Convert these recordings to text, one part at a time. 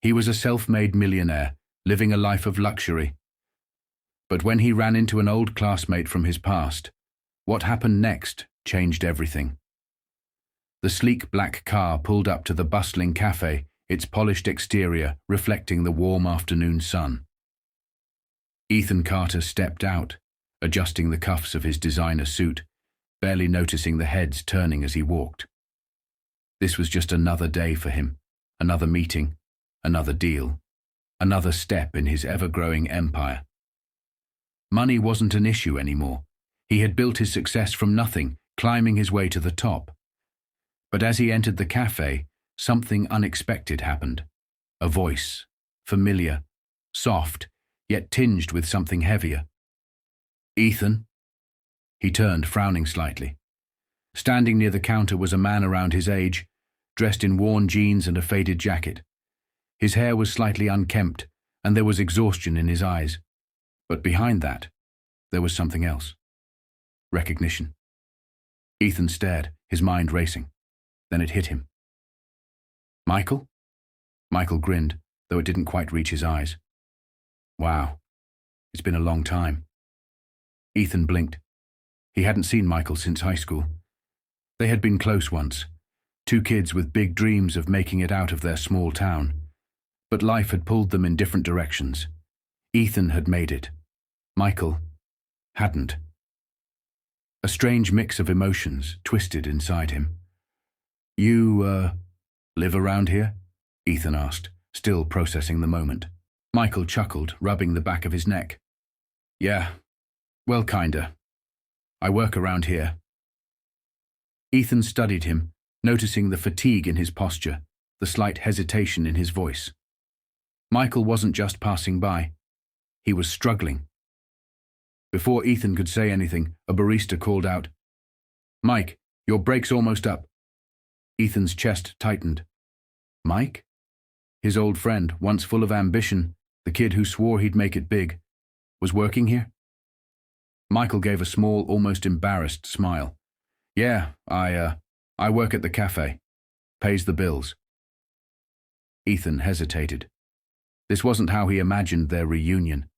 He was a self-made millionaire, living a life of luxury. But when he ran into an old classmate from his past, what happened next changed everything. The sleek black car pulled up to the bustling café, its polished exterior reflecting the warm afternoon sun. Ethan Carter stepped out, adjusting the cuffs of his designer suit, barely noticing the heads turning as he walked. This was just another day for him, another meeting, another deal, another step in his ever-growing empire. Money wasn't an issue anymore. He had built his success from nothing, climbing his way to the top. But as he entered the cafe, something unexpected happened. A voice, familiar, soft, yet tinged with something heavier. "Ethan?" He turned, frowning slightly. Standing near the counter was a man around his age, dressed in worn jeans and a faded jacket. His hair was slightly unkempt, and there was exhaustion in his eyes. But behind that, there was something else. Recognition. Ethan stared, his mind racing. Then it hit him. "Michael?" Michael grinned, though it didn't quite reach his eyes. "Wow, it's been a long time." Ethan blinked. He hadn't seen Michael since high school. They had been close once, two kids with big dreams of making it out of their small town. But life had pulled them in different directions. Ethan had made it. Michael hadn't. A strange mix of emotions twisted inside him. "You, live around here?" Ethan asked, still processing the moment. Michael chuckled, rubbing the back of his neck. "Yeah, well, kinda. I work around here." Ethan studied him, noticing the fatigue in his posture, the slight hesitation in his voice. Michael wasn't just passing by. He was struggling. Before Ethan could say anything, a barista called out, "Mike, your break's almost up." Ethan's chest tightened. Mike? His old friend, once full of ambition, the kid who swore he'd make it big, was working here? Michael gave a small, almost embarrassed smile. "Yeah, I work at the cafe. Pays the bills." Ethan hesitated. This wasn't how he imagined their reunion.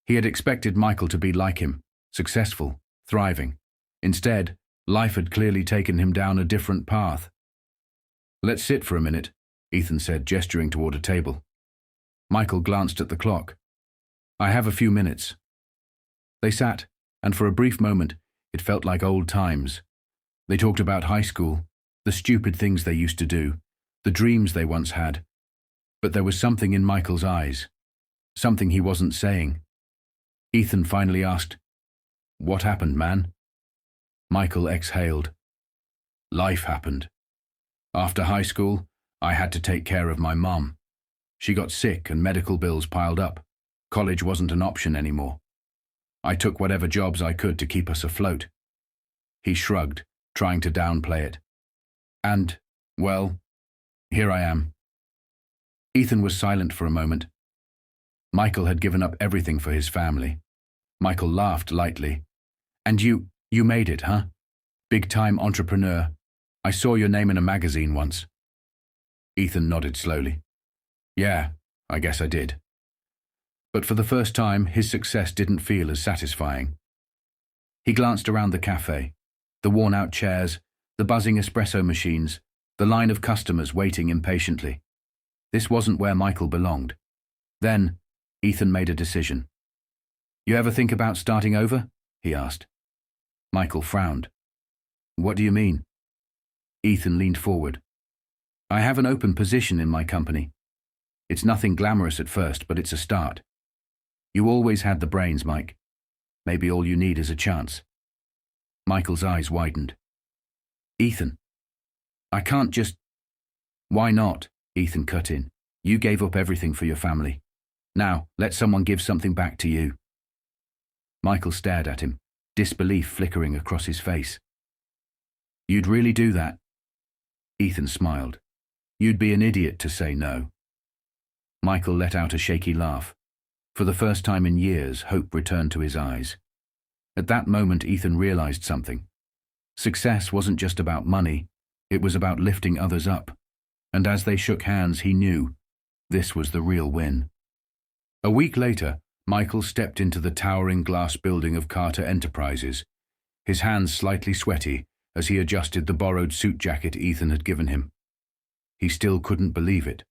He had expected Michael to be like him, successful, thriving. Instead, life had clearly taken him down a different path. "Let's sit for a minute," Ethan said, gesturing toward a table. Michael glanced at the clock. "I have a few minutes." They sat, and for a brief moment, it felt like old times. They talked about high school, the stupid things they used to do, the dreams they once had. But there was something in Michael's eyes, something he wasn't saying. Ethan finally asked, "What happened, man?" Michael exhaled. "Life happened. After high school, I had to take care of my mom. She got sick and medical bills piled up. College wasn't an option anymore. I took whatever jobs I could to keep us afloat." He shrugged, trying to downplay it. "And, well, here I am." Ethan was silent for a moment. Michael had given up everything for his family. Michael laughed lightly. "And you made it, huh? Big-time entrepreneur. I saw your name in a magazine once." Ethan nodded slowly. "Yeah, I guess I did." But for the first time, his success didn't feel as satisfying. He glanced around the cafe, the worn-out chairs, the buzzing espresso machines, the line of customers waiting impatiently. This wasn't where Michael belonged. Then, Ethan made a decision. "You ever think about starting over?" he asked. Michael frowned. "What do you mean?" Ethan leaned forward. "I have an open position in my company. It's nothing glamorous at first, but it's a start. You always had the brains, Mike. Maybe all you need is a chance." Michael's eyes widened. "Ethan, I can't just—" "Why not?" Ethan cut in. "You gave up everything for your family. Now, let someone give something back to you." Michael stared at him, disbelief flickering across his face. "You'd really do that?" Ethan smiled. "You'd be an idiot to say no." Michael let out a shaky laugh. For the first time in years, hope returned to his eyes. At that moment, Ethan realized something. Success wasn't just about money, it was about lifting others up. And as they shook hands, he knew This was the real win. A week later, Michael stepped into the towering glass building of Carter Enterprises, his hands slightly sweaty as he adjusted the borrowed suit jacket Ethan had given him. He still couldn't believe it.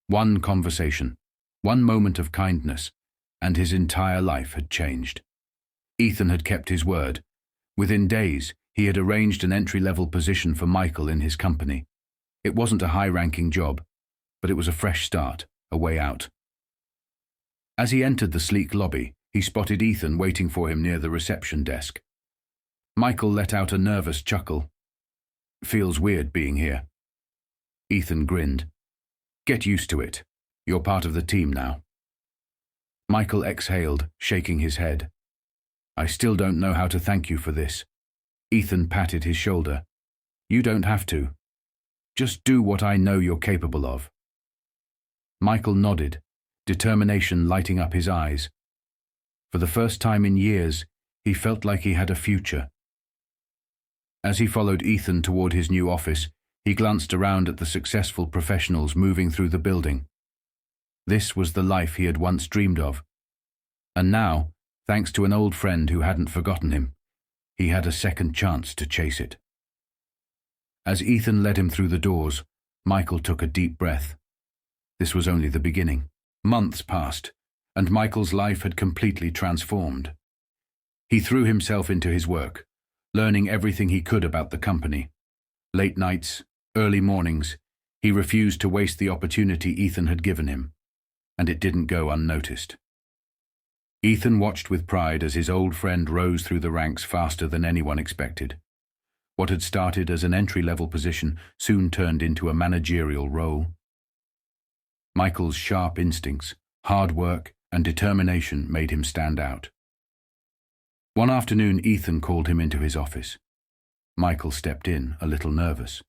One conversation, one moment of kindness, and his entire life had changed. Ethan had kept his word. Within days, he had arranged an entry-level position for Michael in his company. It wasn't a high-ranking job, but it was a fresh start, a way out. As he entered the sleek lobby, he spotted Ethan waiting for him near the reception desk. Michael let out a nervous chuckle. "Feels weird being here." Ethan grinned. "Get used to it. You're part of the team now." Michael exhaled, shaking his head. "I still don't know how to thank you for this." Ethan patted his shoulder. "You don't have to. Just do what I know you're capable of." Michael nodded, determination lighting up his eyes. For the first time in years, he felt like he had a future. As he followed Ethan toward his new office, he glanced around at the successful professionals moving through the building. This was the life he had once dreamed of. And now, thanks to an old friend who hadn't forgotten him, he had a second chance to chase it. As Ethan led him through the doors, Michael took a deep breath. This was only the beginning. Months passed, and Michael's life had completely transformed. He threw himself into his work, learning everything he could about the company. Late nights, early mornings, he refused to waste the opportunity Ethan had given him, and it didn't go unnoticed. Ethan watched with pride as his old friend rose through the ranks faster than anyone expected. What had started as an entry-level position soon turned into a managerial role. Michael's sharp instincts, hard work, and determination made him stand out. One afternoon, Ethan called him into his office. Michael stepped in, a little nervous.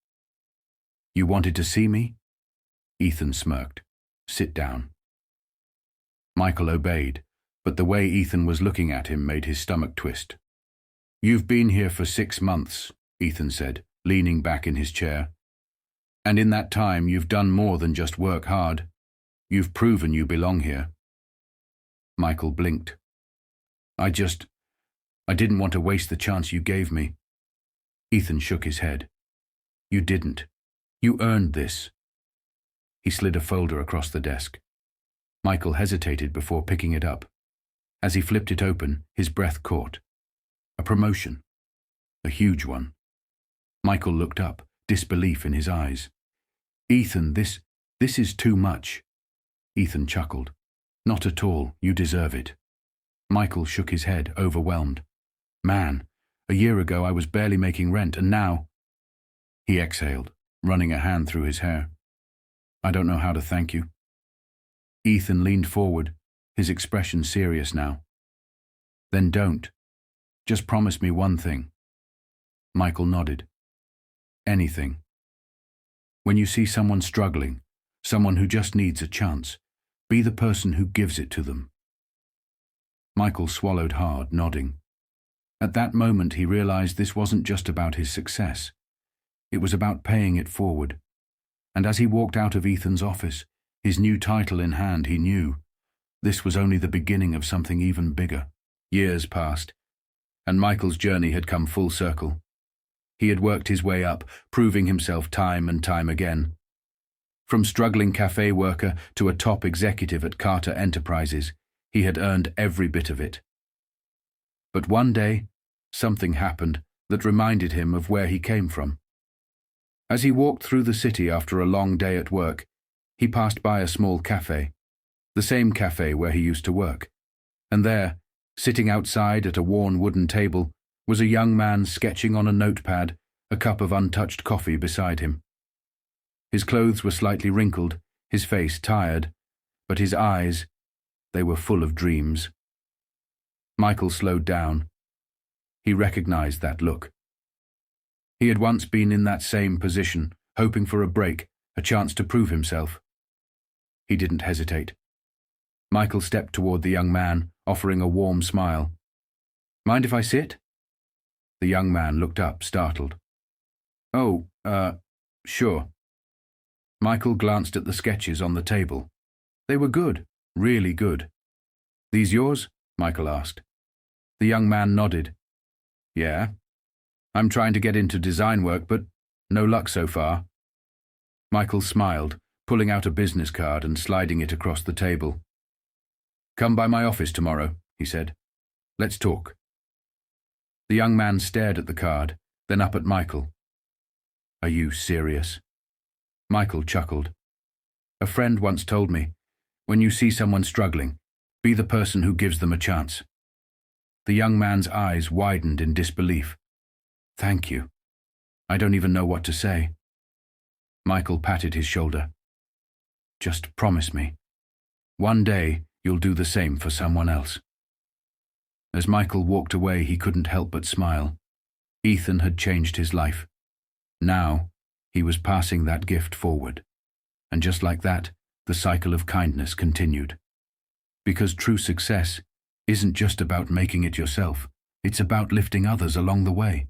"You wanted to see me?" Ethan smirked. "Sit down." Michael obeyed, but the way Ethan was looking at him made his stomach twist. "You've been here for 6 months, Ethan said, leaning back in his chair. "And in that time, you've done more than just work hard. You've proven you belong here." Michael blinked. I didn't want to waste the chance you gave me." Ethan shook his head. "You didn't. You earned this." He slid a folder across the desk. Michael hesitated before picking it up. As he flipped it open, his breath caught. A promotion. A huge one. Michael looked up, disbelief in his eyes. "Ethan, this is too much." Ethan chuckled. "Not at all. You deserve it." Michael shook his head, overwhelmed. "Man, a year ago I was barely making rent, and now—" He exhaled, running a hand through his hair. "I don't know how to thank you." Ethan leaned forward, his expression serious now. "Then don't. Just promise me one thing." Michael nodded. "Anything. When you see someone struggling, someone who just needs a chance, be the person who gives it to them." Michael swallowed hard, nodding. At that moment he realized this wasn't just about his success. It was about paying it forward. And as he walked out of Ethan's office, his new title in hand, he knew this was only the beginning of something even bigger. Years passed, and Michael's journey had come full circle. He had worked his way up, proving himself time and time again. From struggling café worker to a top executive at Carter Enterprises, he had earned every bit of it. But one day, something happened that reminded him of where he came from. As he walked through the city after a long day at work, he passed by a small café, the same café where he used to work. And there, sitting outside at a worn wooden table, was a young man sketching on a notepad, a cup of untouched coffee beside him. His clothes were slightly wrinkled, his face tired, but his eyes, they were full of dreams. Michael slowed down. He recognized that look. He had once been in that same position, hoping for a break, a chance to prove himself. He didn't hesitate. Michael stepped toward the young man, offering a warm smile. "Mind if I sit?" The young man looked up, startled. "Oh, sure." Michael glanced at the sketches on the table. They were good, really good. "These yours?" Michael asked. The young man nodded. "Yeah. I'm trying to get into design work, but no luck so far." Michael smiled, pulling out a business card and sliding it across the table. "Come by my office tomorrow," he said. "Let's talk." The young man stared at the card, then up at Michael. "Are you serious?" Michael chuckled. "A friend once told me, when you see someone struggling, be the person who gives them a chance." The young man's eyes widened in disbelief. "Thank you. I don't even know what to say." Michael patted his shoulder. "Just promise me. One day you'll do the same for someone else." As Michael walked away, he couldn't help but smile. Ethan had changed his life. Now, he was passing that gift forward. And just like that, the cycle of kindness continued. Because true success isn't just about making it yourself, it's about lifting others along the way.